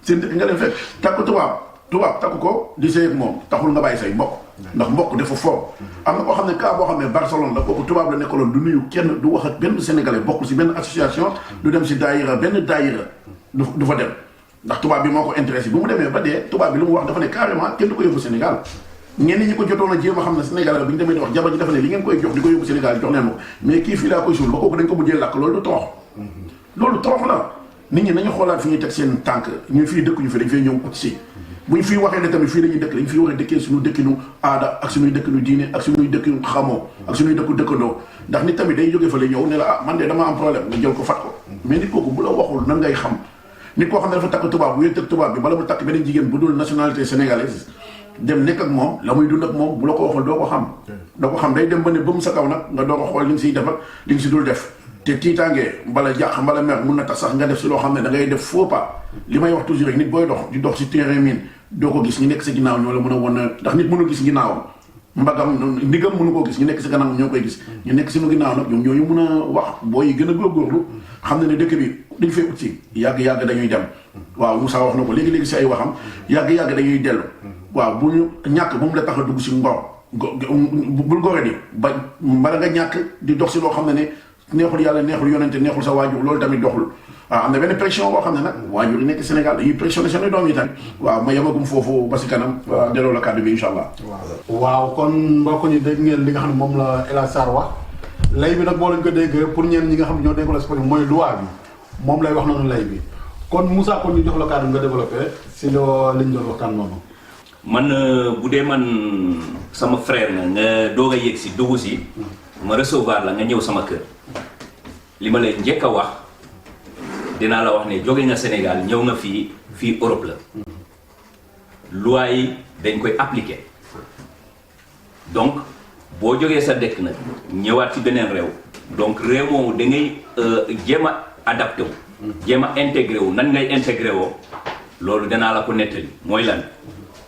seen dëkk nga dem fekk takku tubaab takku ko di sëy ak moom taxul nga bàyyi say mbokk ndax mbokk dafa fort am na koo xam ne cas boo xam ne Barcelone la kooku tubaab la nekkaloon du nuyu kenn du wax ak benn sénégalais bokkul si benn association du dem si daayira benn daayira du fa dem ndax tubaab bi moo ko intéressé bu mu demee ba dee tubaab bi lu mu wax dafa ne carrément kenn du ko yóbbu Sénégal ñenn ñi ko jotoon a jéem a xam ne Sénégal la bi ñu demee di wax jabar ji dafa ne li ngeen koy jox di ko yóbbu Sénégal jox neen ma ko mais kii fii laa koy suul ba kooku dañ ko mujjee làkk loolu du torox loolu torox la nit ñi nañu xoolaat fi ñuy teg seen tànk ñu fii dëkk ñu fi dañ fay ñëw ut si bu ñu fii waxee ne tamit fii dañuy dëkk dañ fii war a dëkkee suñu dëkkinu aada ak suñuy dëkkinu diine ak suñuy dëkkinu xamoo ak suñuy dëkku dëkkandoo ndax nit tamit day jógee fa la ñëw ne la ah man de dama am problème nga jël ko fat ko mais nit kooku bu la waxul nan ngay xam nit koo xam ne dafa takk tubaab bu wéet ak tubaab bi bala mu takk beneen jigéen bu dul nationalité sénégalaise dem nekk ak moom la muy dund ak moom bu la ko waxul doo ko xam doo ko xam day dem ba ne bëm sa kaw nag nga doo ko xool li nga siy def ak li nga si dul def te tiitaange mbala jàq mbala mer mun na tax sax nga def si loo xam ne da ngay def faux pas li may wax toujours rek nit booy dox di dox si terrain mine doo ko gis ñu nekk sa ginnaaw ñoo la mën a won ndax nit mënul gis ginnaawam mbagam ndigam mënu koo gis ñu nekk si kanam ñoo koy gis ñu nekk si nu ginnaaw nag ñoom ñooñu mën a wax booy yi gën a góorgóorlu xam ne dëkk bi dañ fay ut si yàgg-yàgg dañuy dem waaw Moussa wax na ko léegi-léegi si ay waxam yàgg-yàgg dañuy dellu waaw bu ñu ñàkk bu mu la tax a dugg si ngor bul gore di ba mbala nga ñàkk di dox si loo xam ne neexul yàlla neexul yonente neexul sa waajur loolu tamit doxul waaw am na benn pression boo xam ne nag waajur yi nekk Sénégal dañuy pressionné seen doom yi tamit waaw ma yemagum foofu ba si kanam delloo la kàddu bi incha allah. waaw kon mbokk ñi dégg ngeen li nga xam ne moom la El Hadj Sarr wax lay bi nag moo lañ ko dégg pour ñeen ñi nga xam ne ñoo déggoo la mooy loi bi moom lay wax noonu lay bi kon Moussa kon ñu jox la kàddu nga développé si loo liñ doon waxtaan noonu. man bu dee man sama frère nga doog a yegg si dugg si ma recevoir la nga ñëw sama kër li ma lay njëkk a wax dinaa la wax ne jóge nga Sénégal ñëw nga fii Europe la loi yi dañ koy appliquer donc boo jógee sa dëkk nag ñëwaat ci beneen réew donc réew moomu da ngay jéem a adapté wu jéem a intégré wu nan ngay intégré woo loolu danaa la ko nettali mooy lan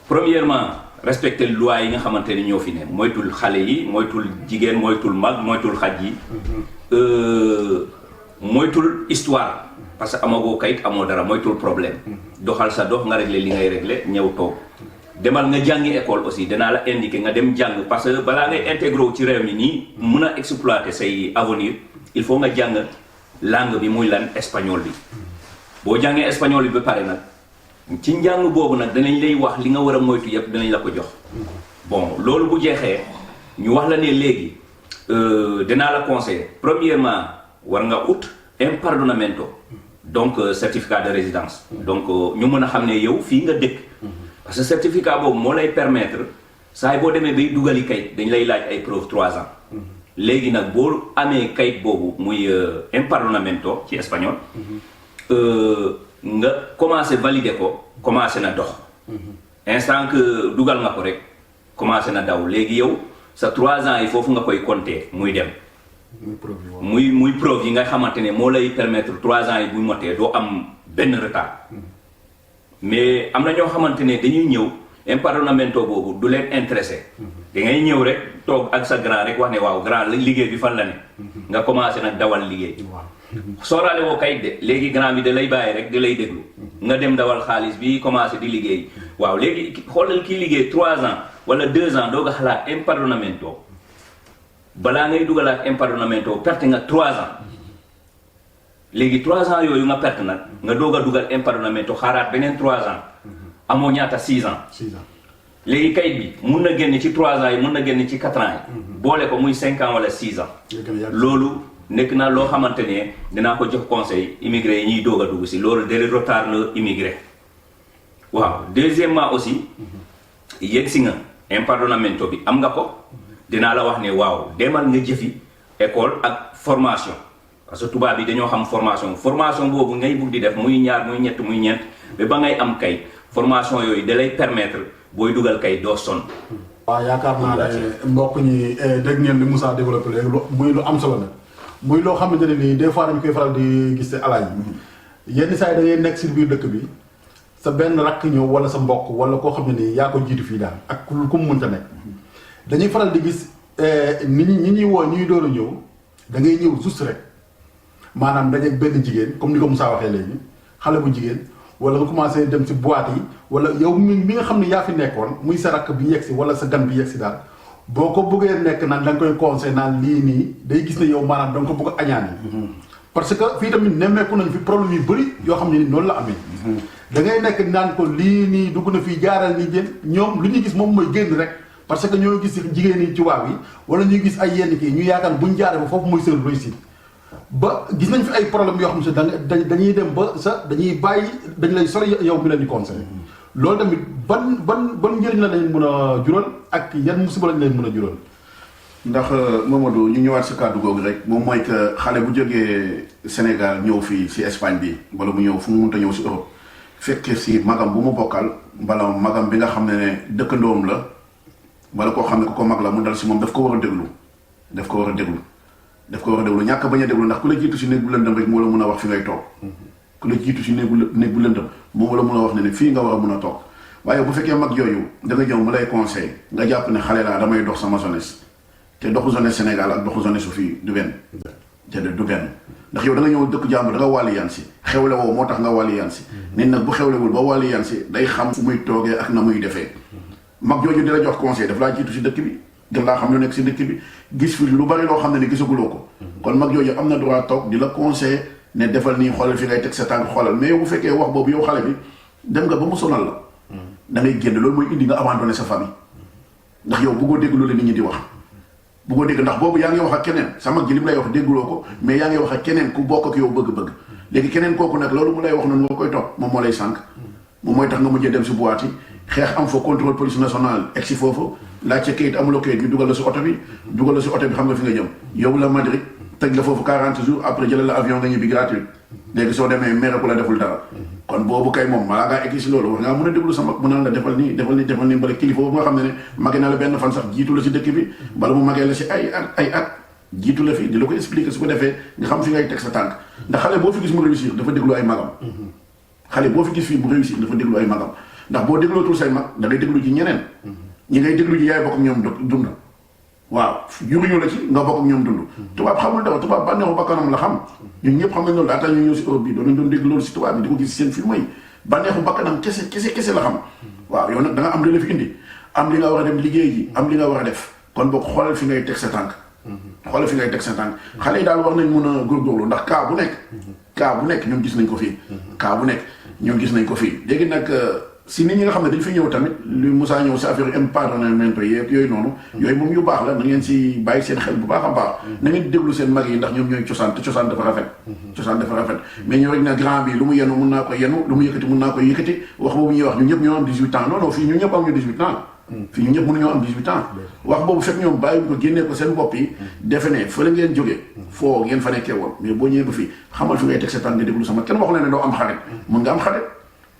premièrement respecter loi yi nga xamante ni ñoo fi ne moytul xale yi moytul jigéen moytul mag moytul xaj yi moytul histoire parce que amagoo kayit amoo dara moytul problème doxal sa dox nga réglé li ngay réglé ñëw toog demal nga jàngi école aussi danaa la indiqué nga dem jàng parce que balaa ngay intégré wu ci réew mi nii mun a exploiter say avenir il faut nga jàng langue bi muy lan espagnol bi boo jàngee espagnol bi ba pare nag ci njàng boobu nag danañ lay wax li nga war a moytu yëpp danañ la ko jox bon loolu bu jeexee ñu wax la ne léegi danaa la conseiller premièrement war nga ut impardonamento donc certificat de résidence donc ñu mën a xam ne yow fii nga dëkk parce que certificat boobu moo lay permettre saa yi boo demee bay dugali kayit dañ lay laaj ay preuve 3 ans léegi nag boo amee kayit boobu muy impardonamento ci espagnol nga commencé valider ko commencé na dox instant que dugal nga ko rek commencé na daw léegi yow sa 3 ans yi foofu nga koy compter muy dem muy preuve yi nga xamante ne moo lay permettre 3 ans yi bu motee doo am benn retard mais am na ñoo xamante ne dañuy ñëw impardonamento boobu du leen intéressé da ngay ñëw rek toog ak sa grand rek wax ne waaw grand liggéey bi fan la ne nga commencé nag dawal liggéey sooraale woo kayit de léegi grand bi da lay bàyyi rek da lay déglu nga dem dawal xaalis bi commencé di liggéey waaw léegi xoolal kii liggéey 3 ans wala 2 ans doo nga xalaat impardonamento balaa ngay dugalaat impardonamento perte nga 3 ans léegi 3 ans yooyu nga perte nag nga doog a dugal impardonamento xaaraat beneen 3 ans amoo ñaata 6 ans léegi kayit bi mun na génn ci 3 ans yi mun na génn ci 4 ans yi boole ko muy 5 ans wala 6 ans loolu nekk na loo xamante ne dinaa ko jox conseil immigré yi ñuy doog a dugg si loolu day retard la immigré waaw deuxièmement aussi yegg si nga impardonamento bi am nga ko dinaa la wax ne waaw demal nga jëfi école ak formation parce que tubaab bi dañoo xam formation boobu ngay bugg di def muy ñaar muy ñett muy ñeent ba ngay am kay formation yooyu da lay permettre booy dugal kay doo sonn. waaw yaakaar naa ne mbokk ñi dégg ngeen li Moussa développé léegi muy lu am solo la muy loo xamante ne nii des fois dañu koy faral di gis alaaj yi yenn saa yi da ngay nekk si biir dëkk bi sa benn rakk ñëw wala sa mbokk wala koo xam ne nii yaa ko jiitu fii daal ak ku mu mënta nekk dañuy faral di gis ñi ñuy woo ñuy door a ñëw da ngay ñëw juste rek maanaam dajeeg benn jigéen comme ni ko Moussa waxee léegi xale bu jigéen wala nga commencé dem si boîte yi wala yow mi nga xam ne yaa fi nekkoon muy sa rakk bi yegg si wala sa gan bi yegg si daal boo ko bëggee nekk naan da nga koy conseil naan lii nii day gis ne yow maanaam da nga ko bëgg a añaan yi parce que fii tamit nemmeeku nañ fi problème yu bëri yoo xam ne ni noonu la amee da ngay nekk naan ko lii nii dugg na fii jaaral nii jën ñoom lu ñuy gis moom mooy génn rek parce que ñoo gis jigéen ñi tubaab yi wala ñuy gis ay yenn kii ñu yaakaar buñ jaaree ba foofu mooy seen réussite ba gis nañ fi ay problème yoo xam ne dañuy dem ba sa dañuy bàyyi dañ lay sori yow mi leen di conseillé loolu tamit ban njëriñ la lañ mën a jural ak yan musiba lañ leen mën a jural. ndax Mamadou ñu ñëwaat si kàddu googu rek moom mooy que xale bu jógee Sénégal ñëw fii si Espagne bi wala mu ñëw fu mu mënta ñëw si Europe fekkee si magam bu mu bokkal wala magam bi nga xam ne dëkkandoom la wala koo xam ne ku ko mag la mu dal si moom daf ko war a déglu daf ko war a déglu ñàkk bañ a déglu ndax ku la jiitu si néeg bu lëndëm rek moo la mën a wax fi ngay toog ku la jiitu si néeg bu lëndëm moom la mën a wax ne fii nga war a mën a toog waaye bu fekkee mag yooyu da nga ñëw mu lay conseil nga jàpp ne xale laa damay dox sama jeunesse te doxu jeunesse Sénégal ak doxu jeunesse su fii du benn te du benn ndax yow da nga ñëw dëkk jàmbur da nga wàlli yan si xewle woo moo tax nga wàlli yan si nit nag bu xewlewul ba wàlli yan si day xam fu muy toogee ak na muy defee mag jooju di la jox conseil daf laa jiitu si dëkk bi gën laa xam lu nekk si dëkk bi gis fi lu bari loo xam ne ni gisaguloo ko kon mag jooju am na droit toog di la conseil ne defal nii xoolal fi ngay teg sa tànk xoolal mais yow bu fekkee wax boobu yow xale bi dem nga ba mu sonal la da ngay génn loolu mooy indi nga abandonné sa famille ndax yow bëggoo dégg loolu nit ñi di wax bëggoo dégg ndax boobu yaa ngi wax ak keneen sa mag ji li mu lay wax dégguloo ko mais yaa ngi wax ak keneen ku bokk ak yow bëgg-bëgg léegi keneen kooku nag loolu mu lay wax noonu nga koy topp moom moo lay sànq moom mooy tax nga mujjee dem si boîte yi xeex am fa contrôle police nationale egg si foofu laajte kayit amuloo kayit ñu dugal la si oto bi xam nga fi nga jëm yow la Madrid tëj la foofu 40 jours après jëlal la avion nga ñibbi gratuit léegi soo demee mere ku la deful dara kon boobu kay moom malaa ngaa egg si loolu war ngaa mën a déglu sa mag mu naan la defal nii bala kilifa boobu nga xam ne magee na la benn fan sax jiitu la si dëkk bi bala mu magee la si ay at jiitu la fi di la ko expliquer su ko defee nga xam fi ngay teg sa tànk ndax xale boo fi gis mu réussir dafa déglu ay magam ndax boo déglootul say mag da ngay déglu ji ñeneen ñi ngay déglu ji yaay bokk ak ñoom dund waaw juruñu la ci nga bokk ak ñoom dund tubaab xamul dara tubaab bànneexu bakkanam la xam ñun ñëpp xam nañ loolu laata ñu ñëw si Europe bi doon dégg loolu si tubaab bi di ko gis seen film yi bànneexu bakkanam kese la xam waaw yow nag da nga am li la fi indi am li nga war a dem liggéey ji am li nga war a def kon boo xoolal fi ngay teg sa tànk xale yi daal war nañ mun a góorgóorlu ndax cas bu nekk ñun gis nañ ko fii léegi nag si nit ñi nga xam ne dañ fi ñëw tamit lu Moussa ñëw si affaire empowerment yooyu noonu yooyu moom yu baax la na ngeen si bàyyi seen xel bu baax a baax na ngeen déglu seen mag yi ndax ñoom ñooy cosaan te cosaan dafa rafet mais ñëw rek na grand bi lu mu yenu mun naa ko yenu lu mu yëkkati mun naa ko yëkkati wax boobu ñuy wax ñu ñëpp ñoo am 18 ans non fii ñu ñëpp am ñu 18 ans fii ñu ñëpp mënuñoo am 18 ans wax boobu fekk ñoom bàyyi ko génnee ko seen bopp yi defe ne fa la ngeen jógee foo ngeen fa nekkee woon mais boo ñëwee ba fii xamal fi ngay teg sa tànk nga déglu sama kenn waxu leen ne doo am xarit mun nga am xarit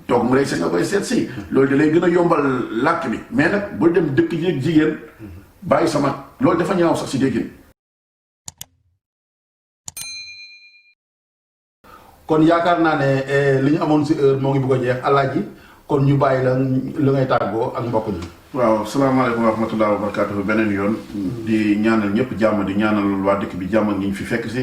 toog mu lay seet nga koy seet si loolu da lay gën a yombal làkk bi mais nag bul dem dëkk jéeg jigéen bàyyi sama loolu dafa ñaaw sax si déggin. kon yaakaar naa ne li ñu amoon si heure moo ngi bëgg a jeex alaaji kon ñu bàyyi la lu ngay tàggoo ak mbokk ñi. waaw salaamaaleykum wa rahmatulah wa barakaatuhu beneen yoon. di ñaanal ñëpp jàmm di ñaanal waa dëkk bi jàmm ngi ñu fi fekk si.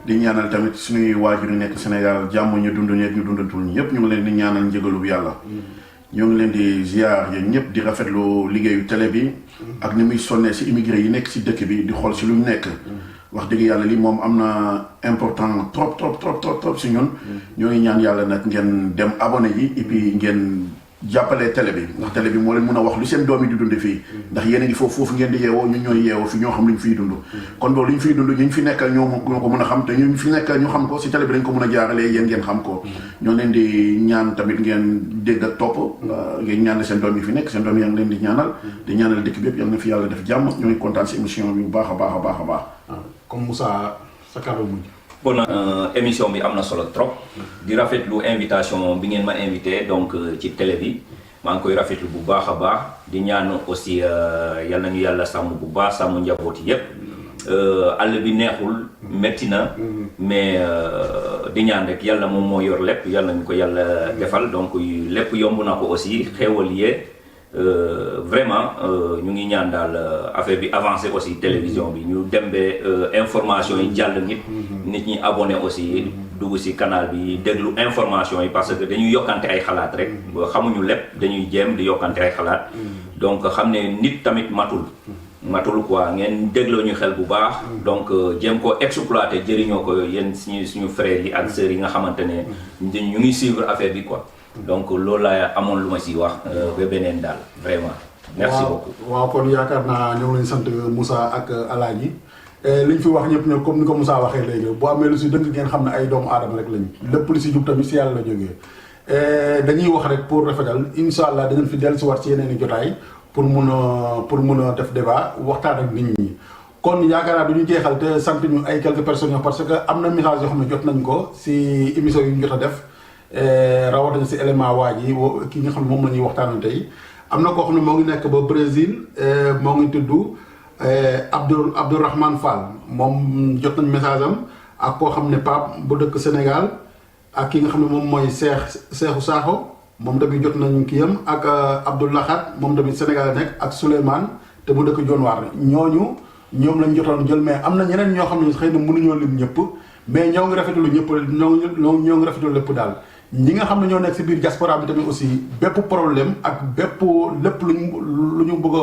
di ñaanal tamit suñuy waajur yu nekk Sénégal jàmm ñu dund ñeeg ñu dundatul ñëpp ñu ngi leen di ñaanal njëgalu yàlla. ñoo ngi leen di ziar yéen ñëpp di rafetlu liggéeyu télé bi. ak ni muy sonnee si immigré yi nekk si dëkk bi di xool si lu ñu nekk. wax dëgg yàlla lii moom am na important trop si ñun. ñoo ngi ñaan yàlla nag ngeen dem abonné yi et puis ngeen jàppale télé bi ndax télé bi moo leen mën a wax lu seen doom yi di dund fii ndax yéen a ngi foofu ngeen di yeewoo ñun ñooy yeewoo fi ñoo xam lu ñu fiy dund kon loolu lu ñu fiy dund ñu fi nekkal ñoo ko mën a xam te ñu fi nekkal ñu xam ko si télé bi dañ ko mën a jaaralee yéen ngeen xam ko ñoo leen di ñaan tamit ngeen dégg ak topp ngeen ñaanal seen doom yi fi nekk seen doom yi yaa ngi leen di ñaanal di ñaanal dëkk bi yëpp yal na fi yàlla def jàmm ñoo ngi kontaan si émission bi bu baax a baax comme Moussa sa kàddu mujj. bon émission bi am na solo trop di rafetlu invitation bi ngeen ma invité donc ci télé bi maa ngi koy rafetlu bu baax a baax di ñaan aussi yal nañu yàlla sàmm bu baax sàmm njabooti yépp àll bi neexul métti na mais di ñaan rek yàlla moom moo yor lépp yàlla nañu ko yàlla defal donc lépp yomb na ko aussi xéewal yee vraiment ñu ngi ñaan daal affaire bi avancé aussi télévision bi ñu dem ba information yi jàll nit nit ñi abonné aussi dugg ci canal bi déglu information yi parce que dañuy yokkante ay xalaat rek xamuñu lépp dañuy jéem di yokkante ay xalaat donc xam ne nit tamit matul quoi ngeen dégloo ñu xel bu baax donc jéem ko exploiter jëriñoo ko yéen suñu frères yi ak sœurs yi nga xamante ne ñu ngi suivre affaire bi quoi donc loolu laa amoon lu ma ci wax ba beneen daal vraiment merci beaucoup waaw kon yaakaar naa ñoo ngi leen sant Moussa ak Alaaji li ñu fi wax ñëpp ñëpp comme ni ko Moussa waxee léegi boo amee lu si dëng ngeen xam ne ay doomu aadama rek lañu lépp lu si jub tamit si yàlla la jógee dañuy wax rek pour rafetal incha allah dinañ fi dellu si waat si yeneen i jotaay pour mun a def débat waxtaan ak nit ñi kon yaakaar naa du ñu jeexal te sant ñu ay quelques personnes parce que am na message yoo xam ne jot nañ ko si émission yi ñu jot a def rawatina si élément waa ji ki nga xam ne moom la ñuy waxtaanal tey am na koo xam ne moo ngi nekk ba Brésil moo ngi tudd Abdourahmane Fall moom jot nañ message am ak koo xam ne Pape bu dëkk Sénégal ak ki nga xam ne moom mooy Seexu Sakho moom tamit jot nañ kiyam ak Abdoulahat moom tamit Sénégal nekk ak Souleymane te mu dëkk Dionewar ñoom lañ jotoon jël mais am na ñeneen ñoo xam ne xëy na mënuñoo lim ñëpp mais ñoo ngi rafetlu ñëpp ñoo ngi rafetlu lépp daal ñi nga xam ne ñoo nekk si biir diaspora bi tamit aussi bépp problème ak bépp lépp lu ñu bëgg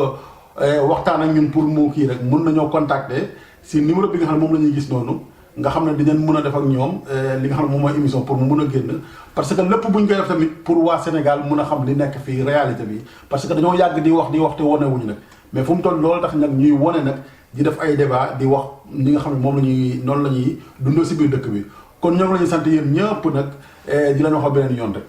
a waxtaan ak ñun pour mu kii rek mun nañoo contacter si numéro bi nga xam ne moom la ñuy gis noonu nga xam ne dinañ mun a def ak ñoom li nga xam ne moom mooy émission pour mu mun a génn parce que lépp bu ñu koy def tamit pour waa Sénégal mun a xam li nekk fii réalité bi parce que dañoo yàgg di wax te wane wuñu nag mais fu mu toll loolu tax nag ñuy wane nag di def ay débat di wax li nga xam ne moom la ñuy noonu la ñuy dundoo si biir dëkk bi kon ñoo ngi la ñuy sant yéen ñëpp nag di leen wax beneen yoon rek